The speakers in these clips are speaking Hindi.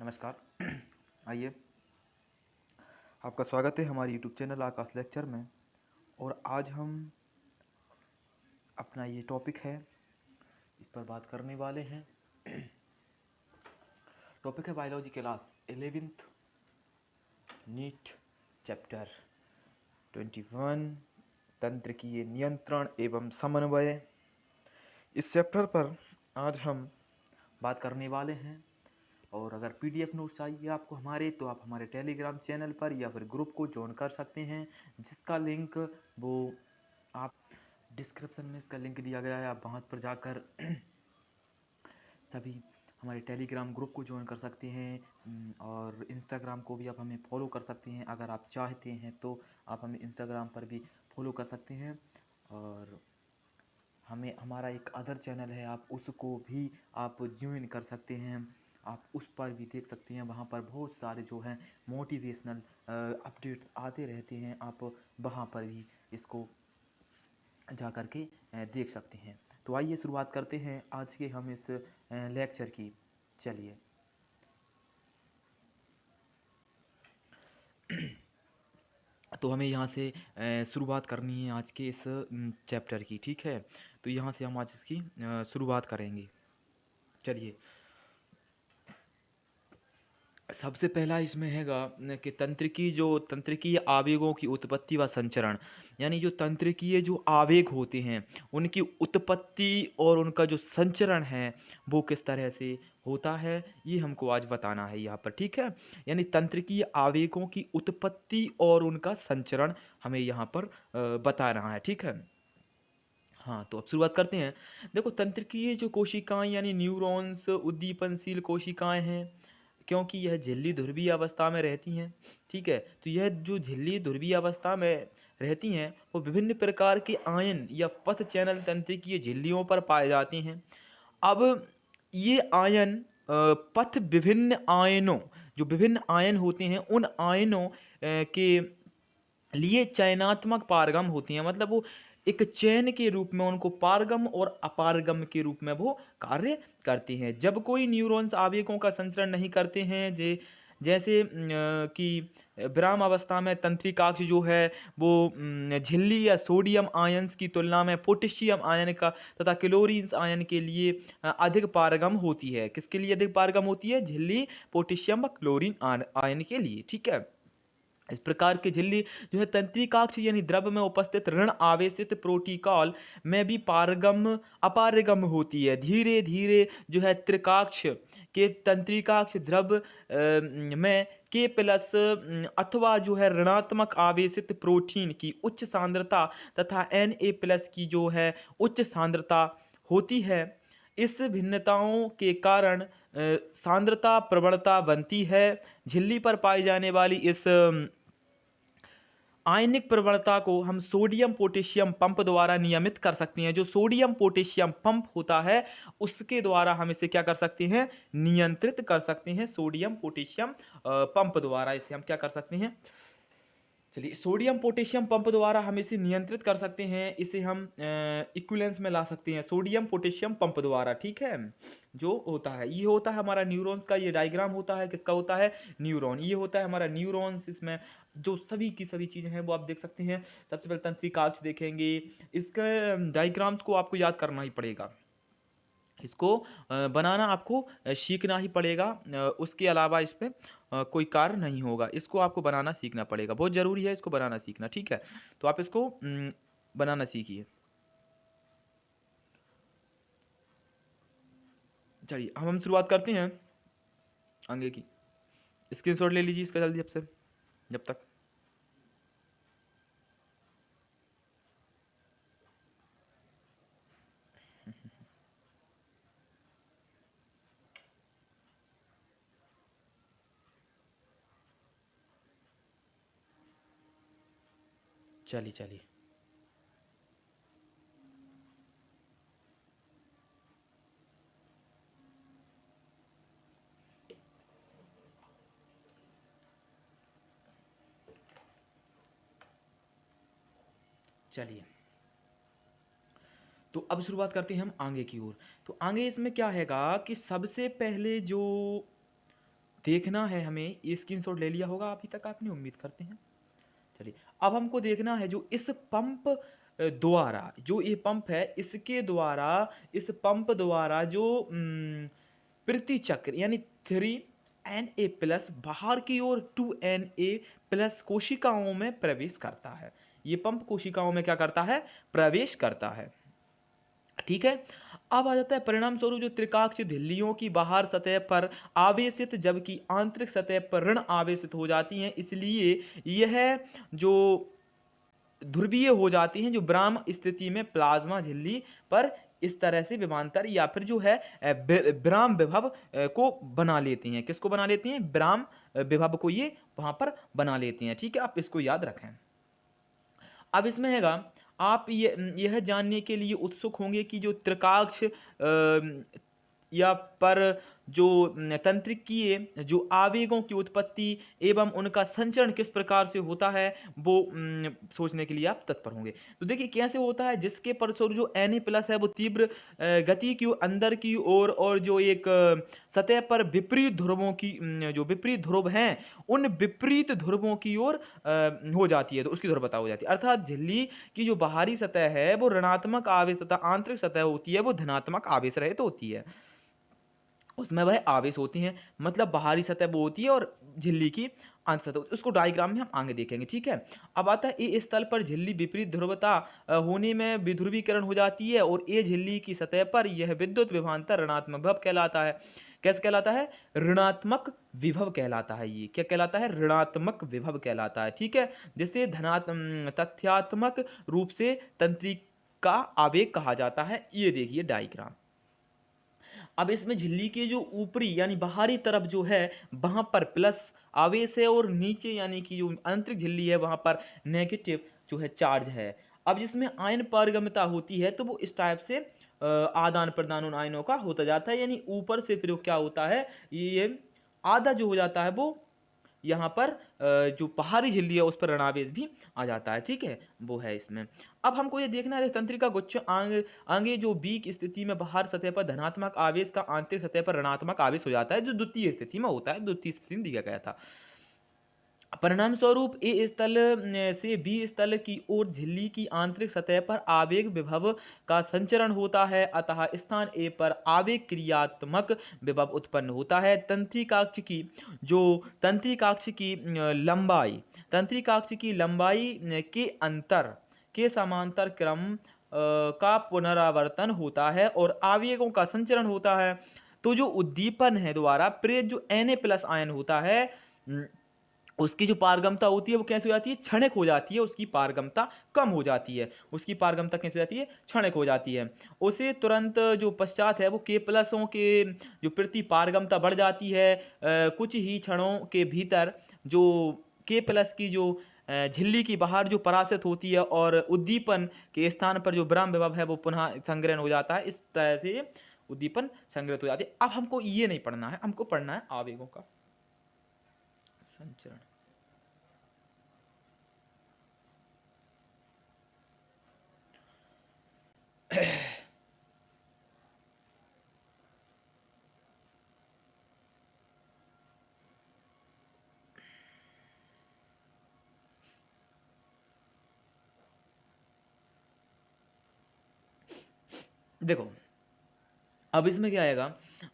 नमस्कार। आइए, आपका स्वागत है हमारे यूट्यूब चैनल आकाश लेक्चर में। और आज हम अपना ये टॉपिक है, इस पर बात करने वाले हैं। टॉपिक है biology class 11th NEET chapter 21 तंत्रिकीय नियंत्रण एवं समन्वय। इस चैप्टर पर आज हम बात करने वाले हैं। और अगर पीडीएफ नोट्स चाहिए आपको हमारे, तो आप हमारे टेलीग्राम चैनल पर या फिर ग्रुप को ज्वाइन कर सकते हैं, जिसका लिंक वो आप डिस्क्रिप्शन में इसका लिंक दिया गया है। आप वहाँ पर जाकर सभी हमारे टेलीग्राम ग्रुप को ज्वाइन कर सकते हैं। और इंस्टाग्राम को भी आप हमें फॉलो कर सकते हैं। अगर आप चाहते हैं तो आप हमें इंस्टाग्राम पर भी फॉलो कर सकते हैं। और हमें हमारा एक अदर चैनल है, आप उसको भी आप ज्वाइन कर सकते हैं। आप उस पर भी देख सकते हैं, वहाँ पर बहुत सारे जो हैं मोटिवेशनल अपडेट्स आते रहते हैं। आप वहाँ पर भी इसको जा कर के देख सकते हैं। तो आइए शुरुआत करते हैं आज के हम इस लेक्चर की। चलिए, तो हमें यहाँ से शुरुआत करनी है आज के इस चैप्टर की, ठीक है। तो यहाँ से हम आज इसकी शुरुआत करेंगे। चलिए, सबसे पहला इसमें हैगा कि तंत्रिकीय आवेगों की उत्पत्ति व संचरण। यानी जो तंत्रिकीय जो आवेग होते हैं उनकी उत्पत्ति और उनका जो संचरण है वो किस तरह से होता है, ये हमको आज बताना है यहाँ पर, ठीक है। यानी तंत्रिकीय आवेगों की उत्पत्ति और उनका संचरण हमें यहाँ पर बता रहा है, ठीक है। हाँ, तो अब शुरुआत करते हैं। देखो, तंत्रिकीय जो कोशिकाएं यानी न्यूरॉन्स उद्दीपनशील कोशिकाएं हैं, क्योंकि यह झिल्ली ध्रुवीय अवस्था में रहती हैं, ठीक है। तो यह जो झिल्ली ध्रुवीय अवस्था में रहती हैं वो विभिन्न प्रकार के आयन या पथ चैनल तंत्रिकीय झिल्लियों पर पाए जाते हैं। अब ये आयन पथ विभिन्न आयनों, जो विभिन्न आयन होते हैं उन आयनों के लिए चयनात्मक पारगम होती हैं। मतलब वो एक चयन के रूप में उनको पारगम और अपारगम के रूप में वो कार्य करती हैं। जब कोई न्यूरॉन्स आवेगों का संचरण नहीं करते हैं, जैसे कि विराम अवस्था में तंत्रिकाक्ष जो है वो झिल्ली या सोडियम आयंस की तुलना में पोटेशियम आयन का तथा क्लोरीन आयन के लिए अधिक पारगम होती है। किसके लिए अधिक पारगम होती है? झिल्ली पोटेशियम व क्लोरीन आयन के लिए, ठीक है। इस प्रकार की झिल्ली जो है तंत्रिकाक्ष यानी द्रव में उपस्थित ऋण आवेशित प्रोटीकॉल में भी पारगम अपारगम होती है। धीरे धीरे जो है त्रिकाक्ष के तंत्रिकाक्ष द्रव में के प्लस अथवा जो है ऋणात्मक आवेशित प्रोटीन की उच्च सांद्रता तथा Na+ की जो है उच्च सांद्रता होती है। इस भिन्नताओं के कारण सांद्रता प्रवणता बनती है। झिल्ली पर पाई जाने वाली इस आयनिक प्रवणता को हम सोडियम पोटेशियम पंप द्वारा नियमित कर सकते हैं। जो सोडियम पोटेशियम पंप होता है उसके द्वारा हम इसे क्या कर सकते हैं? नियंत्रित कर सकते हैं। सोडियम पोटेशियम पंप द्वारा इसे हम क्या कर सकते हैं? चलिए, सोडियम पोटेशियम पंप द्वारा हम इसे नियंत्रित कर सकते हैं। इसे हम इक्विलेंस में ला सकते हैं सोडियम पोटेशियम पंप द्वारा, ठीक है। जो होता है, ये होता है हमारा न्यूरॉन्स का, ये डायग्राम होता है किसका होता है? न्यूरॉन। ये होता है हमारा न्यूरॉन्स। इसमें जो सभी की सभी चीज़ें हैं वो आप देख सकते हैं। सबसे पहले तंत्रिकाक्ष देखेंगे। इसके डायग्राम्स को आपको याद करना ही पड़ेगा। इसको बनाना आपको सीखना ही पड़ेगा। उसके अलावा इस पे कोई कार्य नहीं होगा। इसको आपको बनाना सीखना पड़ेगा, बहुत ज़रूरी है इसको बनाना सीखना, ठीक है। तो आप इसको बनाना सीखिए। चलिए, अब हम शुरुआत करते हैं आगे की। स्क्रीनशॉट ले लीजिए इसका जल्दी से, जब तक। चलिए चलिए, चलिए। तो अब शुरुआत करते हैं हम आगे की ओर। तो आगे इसमें क्या हैगा कि सबसे पहले जो देखना है हमें, ये स्क्रीनशॉट ले लिया होगा अभी तक आपने, उम्मीद करते हैं। चलिए, अब हमको देखना है जो इस पंप द्वारा, जो ये पंप है इसके द्वारा, इस पंप द्वारा जो प्रति चक्र यानी 3Na+ बाहर की ओर 2Na+ कोशिकाओं में प्रवेश करता है। ये पंप कोशिकाओं में क्या करता है? प्रवेश करता है। ठीक है। अब आ जाता है परिणाम स्वरूप जो त्रिकाक्षीय झिल्लियों की बाहर सतह पर आवेशित जबकि आंतरिक सतह पर ऋण आवेशित हो जाती हैं, इसलिए यह जो ध्रुवीय हो जाती हैं, जो ब्राह्म स्थिति में प्लाज्मा झिल्ली पर इस तरह से विभवांतर या फिर जो है ब्राह्म विभव को बना लेती हैं। किसको बना लेती हैं? ब्राह्म विभव को ये वहां पर बना लेती हैं। ठीक है, आप इसको याद रखें। अब इसमें हैगा, आप यह जानने के लिए उत्सुक होंगे कि जो त्रिकाक्ष या पर जो तंत्रिकीय जो आवेगों की उत्पत्ति एवं उनका संचरण किस प्रकार से होता है, वो सोचने के लिए आप तत्पर होंगे। तो देखिए कैसे होता है, जिसके परिणामस्वरूप जो Na+ है वो तीव्र गति की अंदर की ओर और जो एक सतह पर विपरीत ध्रुवों की जो विपरीत ध्रुव हैं उन विपरीत ध्रुवों की ओर हो जाती है, तो उसकी ध्रुवता हो जाती है। अर्थात झिल्ली की जो बाहरी सतह है वो ऋणात्मक आवेश तथा आंतरिक सतह होती है वो धनात्मक आवेश रहित होती है, उसमें वह आवेश होती हैं। मतलब बाहरी सतह वो होती है और झिल्ली की अंत सतह, उसको डायग्राम में हम आगे देखेंगे। ठीक है, अब आता है ए स्थल पर झिल्ली विपरीत ध्रुवता होने में विध्रुवीकरण हो जाती है और ए झिल्ली की सतह पर यह विद्युत विभवांतर ऋणात्मक विभव कहलाता है। कैसे कहलाता है? ऋणात्मक विभव कहलाता है। ये क्या कहलाता है? ऋणात्मक विभव कहलाता है। ठीक है, जिसे तथ्यात्मक रूप से तंत्रिका आवेग कहा जाता है। ये देखिए डायग्राम। अब इसमें झिल्ली के जो ऊपरी यानी बाहरी तरफ जो है वहां पर प्लस आवेश है और नीचे यानी कि जो आंतरिक झिल्ली है वहां पर नेगेटिव जो है चार्ज है। अब जिसमें आयन पारगम्यता होती है तो वो इस टाइप से आदान प्रदान उन आयनों का होता जाता है, यानी ऊपर से फिर क्या होता है, ये आधा जो हो जाता है वो यहाँ पर जो बाहरी झिल्ली है उस पर ऋणावेश भी आ जाता है। ठीक है, वो है इसमें। अब हमको ये देखना है तंत्रिका गुच्छ आगे जो बी की स्थिति में बाहर सतह पर धनात्मक आवेश का आंतरिक सतह पर ऋणात्मक आवेश हो जाता है, जो द्वितीय स्थिति में होता है, द्वितीय स्थिति में दिया गया था। परिणाम स्वरूप ए स्थल से बी स्थल की ओर झिल्ली की आंतरिक सतह पर आवेग विभव का संचरण होता है, अतः स्थान ए पर आवेग क्रियात्मक विभव उत्पन्न होता है। तंत्रिकाक्ष की लंबाई, तंत्रिकाक्ष की लंबाई के अंतर के समांतर क्रम का पुनरावर्तन होता है और आवेगों का संचरण होता है। तो जो उद्दीपन है द्वारा प्रेरित जो Na+ आयन होता है उसकी जो पारगम्यता होती है वो कैसे हो जाती है? क्षणिक हो जाती है, उसकी पारगम्यता कम हो जाती है। उसकी पारगम्यता कैसे हो जाती है? क्षणिक हो जाती है। उसे तुरंत जो पश्चात है वो K+ के जो प्रति पारगम्यता बढ़ जाती है। कुछ ही क्षणों के भीतर जो K+ की जो झिल्ली की बाहर जो परासित होती है और उद्दीपन के स्थान पर जो ब्रह्म विभव है वो पुनः संग्रहण हो जाता है। इस तरह से उद्दीपन संग्रहित हो जाती है। अब हमको ये नहीं पढ़ना है, हमको पढ़ना है आवेगों का संचरण। देखो अब इसमें क्या आएगा,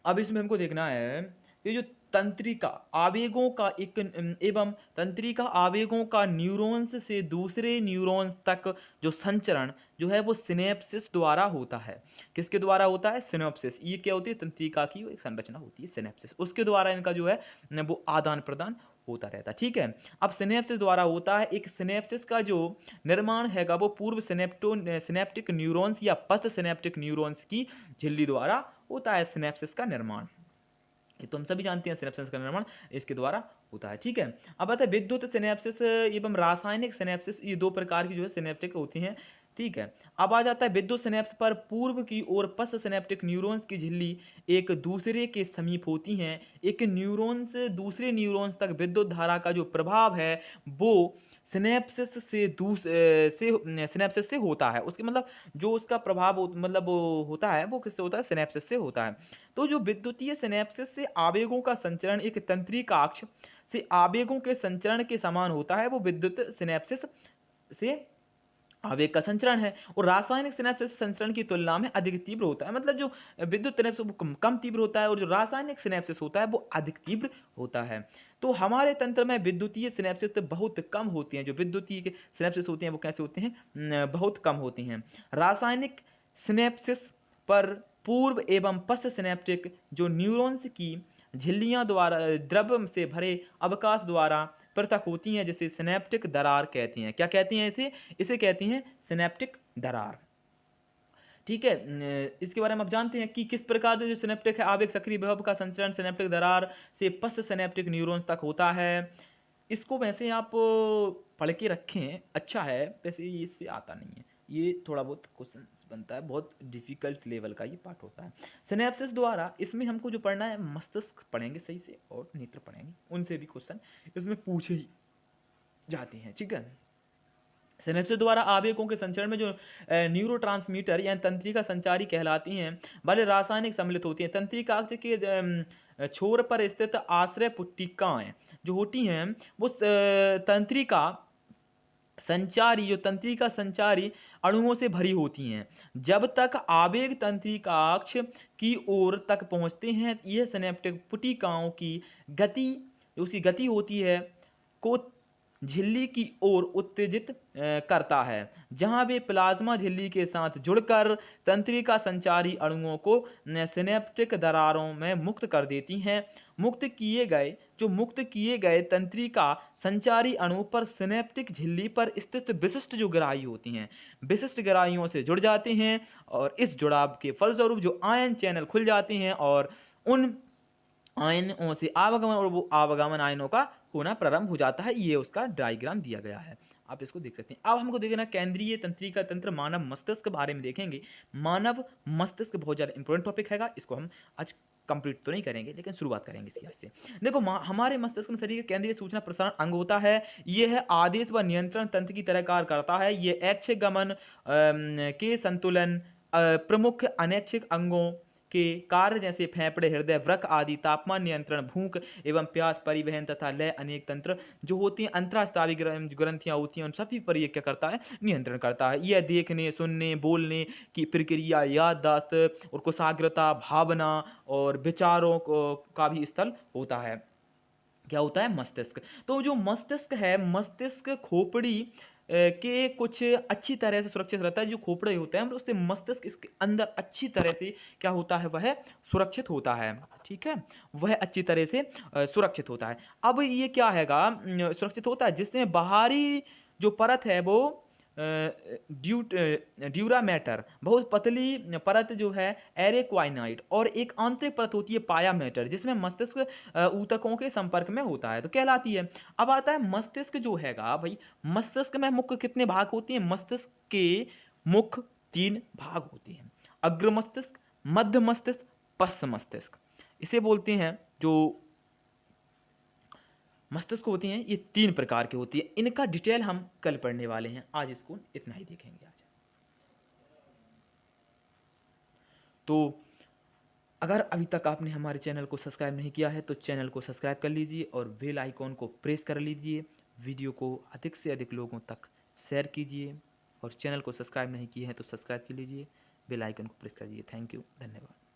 अब इसमें हमको देखना है ये जो तंत्रिका आवेगों का एक एवं तंत्रिका आवेगों का न्यूरॉन्स से दूसरे न्यूरॉन्स तक जो संचरण जो है वो सिनेप्सिस द्वारा होता है। किसके द्वारा होता है? सिनेप्सिस। ये क्या होती है? तंत्रिका की एक संरचना होती है सिनेप्सिस, उसके द्वारा इनका जो है वो आदान प्रदान होता रहता है। ठीक है, अब सिनेप्सिस द्वारा होता है। एक सिनेप्सिस का जो निर्माण हैगा वो पूर्व सिनेप्टिक न्यूरॉन्स या पश्च सिनेप्टिक न्यूरॉन्स की झिल्ली द्वारा होता है सिनेप्सिस का निर्माण। ये तो हम सभी जानते हैं सिनेप्सिस का निर्माण इसके द्वारा होता है। ठीक है, अब आता है विद्युत सिनेप्सिस एवं रासायनिक सिनेप्सिस, ये दो प्रकार की जो है सिनेप्टिक होती हैं। ठीक है, अब आ जाता है विद्युत सिनेप्स पर पूर्व की ओर पश्च सिनेप्टिक न्यूरॉन्स की झिल्ली एक दूसरे के समीप होती हैं। एक न्यूरॉन से दूसरे न्यूरॉन्स तक विद्युत धारा का जो प्रभाव है वो सिनेप्सिस से होता है। उसके मतलब जो उसका प्रभाव मतलब वो होता है, वो किससे होता है? सिनेप्सिस से होता है। तो जो विद्युतीय सिनेप्सिस से आवेगों का संचरण एक तंत्रिकाक्ष से आवेगों के संचरण के समान होता है, वो विद्युत सिनेप्सिस से आवेग का संचरण है। और रासायनिक सिनेप्सिस संचरण की तुलना में अधिक तीव्र होता है। मतलब जो विद्युत सिनेप्सिस वो कम तीव्र होता है, और जो रासायनिक सिनेप्सिस होता है वो अधिक तीव्र होता है। तो हमारे तंत्र में विद्युतीय सिनेप्सिस तो बहुत कम होती हैं। जो विद्युतीय के सिनेप्सिस होती हैं वो कैसे होते हैं? बहुत कम होती हैं। रासायनिक सिनेप्सिस पर पूर्व एवं पश्च सिनेप्टिक जो न्यूरॉन्स की झिल्लियां द्वारा द्रव से भरे अवकाश द्वारा पृथक होती हैं, जिसे सिनेप्टिक दरार कहते हैं। क्या कहती हैं इसे? इसे कहती हैं सिनेप्टिक दरार। ठीक है। इसके बारे में आप जानते हैं कि किस प्रकार से जो सिनेप्टिक है आवेग सक्रिय विभव का संचरण सिनेप्टिक दरार से पश्च सिनेप्टिक न्यूरॉन्स तक होता है। इसको वैसे आप पढ़ के रखें, अच्छा है। वैसे ये इससे आता नहीं है, ये थोड़ा बहुत क्वेश्चन बनता है, बहुत डिफिकल्ट लेवल का ये पार्ट होता है। सिनेप्सिस द्वारा इसमें हमको जो पढ़ना है, मस्तिष्क पढ़ेंगे सही से और नेत्र पढ़ेंगे, उनसे भी क्वेश्चन इसमें पूछे ही जाते हैं। ठीक है। सिनेप्सिस द्वारा आवेगों के संचरण में जो न्यूरोट्रांसमीटर या तंत्रिका संचारी कहलाती हैं वाले रासायनिक सम्मिलित होती हैं। तंत्रिकाक्ष के छोर पर स्थित आश्रय पुट्टिकाएं जो होती हैं वो तंत्रिका संचारी, जो तंत्रिका संचारी अणुओं से भरी होती हैं। जब तक आवेग तंत्रिकाक्ष की ओर तक पहुंचते हैं, यह सिनेप्टिक पुटिकाओं की गति, उसकी गति होती है, को झिल्ली की ओर उत्तेजित करता है, जहां वे प्लाज्मा झिल्ली के साथ जुड़कर तंत्रिका संचारी अणुओं को सिनेप्टिक दरारों में मुक्त कर देती हैं। मुक्त किए गए तंत्रिका संचारी अणु पर सिनेप्टिक झिल्ली पर स्थित विशिष्ट जो ग्राही होती हैं, विशिष्ट ग्राहियों से जुड़ जाते हैं, और इस जुड़ाव के फलस्वरूप जो आयन चैनल खुल जाते हैं और उन आयनों से आवागमन, और वो आवागमन आयनों का होना प्रारंभ हो जाता है। ये उसका डायग्राम दिया गया है, आप इसको देख सकते हैं। अब हमको देखना केंद्रीय तंत्रिका तंत्र मानव मस्तिष्क के बारे में देखेंगे। मानव मस्तिष्क बहुत ज़्यादा इंपॉर्टेंट टॉपिक हैगा, इसको हम आज कंप्लीट तो नहीं करेंगे, लेकिन शुरुआत करेंगे इसी से। देखो, हमारे मस्तिष्क में शरीर के केंद्रीय सूचना प्रसारण अंग होता है। यह आदेश व नियंत्रण तंत्र की तरह कार्य करता है। यह ऐच्छिक गमन के संतुलन, प्रमुख अनैच्छिक अंगों के कार्य जैसे फेफड़े, हृदय, वृक्क आदि, तापमान नियंत्रण, भूख एवं प्यास, परिवहन तथा लय अनेक तंत्र जो होती हैं, अंतरास्त्रावी ग्रंथियां होती हैं, उन सभी पर यह क्या करता है? नियंत्रण करता है। यह देखने, सुनने, बोलने की प्रक्रिया, याददाश्त और कुशाग्रता, भावना और विचारों का भी स्थल होता है। क्या होता है? मस्तिष्क। तो जो मस्तिष्क है, मस्तिष्क खोपड़ी के कुछ अच्छी तरह से सुरक्षित रहता है। जो खोपड़े होते हैं उससे मस्तिष्क इसके अंदर अच्छी तरह से क्या होता है? वह सुरक्षित होता है। ठीक है, वह अच्छी तरह से सुरक्षित होता है। अब ये क्या हैगा? सुरक्षित होता है जिसमें बाहरी जो परत है वो ड्यूरामेटर, बहुत पतली परत जो है एरेक्वाइनाइट, और एक आंतरिक परत होती है पायामेटर, जिसमें मस्तिष्क ऊतकों के संपर्क में होता है, तो कहलाती है। अब आता है मस्तिष्क जो हैगा भाई, मस्तिष्क में मुख्य कितने भाग होते हैं? मस्तिष्क के मुख्य 3 भाग होते हैं: अग्र मस्तिष्क, मध्य मस्तिष्क, पश्च मस्तिष्क। इसे बोलते हैं जो मस्तिष्क होती हैं, ये 3 प्रकार की होती है। इनका डिटेल हम कल पढ़ने वाले हैं, आज इसको इतना ही देखेंगे आज। तो अगर अभी तक आपने हमारे चैनल को सब्सक्राइब नहीं किया है तो चैनल को सब्सक्राइब कर लीजिए और बेल आइकॉन को प्रेस कर लीजिए। वीडियो को अधिक से अधिक लोगों तक शेयर कीजिए, और चैनल को सब्सक्राइब नहीं किए हैं तो सब्सक्राइब कर लीजिए, बेल आइकन को प्रेस कर दीजिए। थैंक यू, धन्यवाद।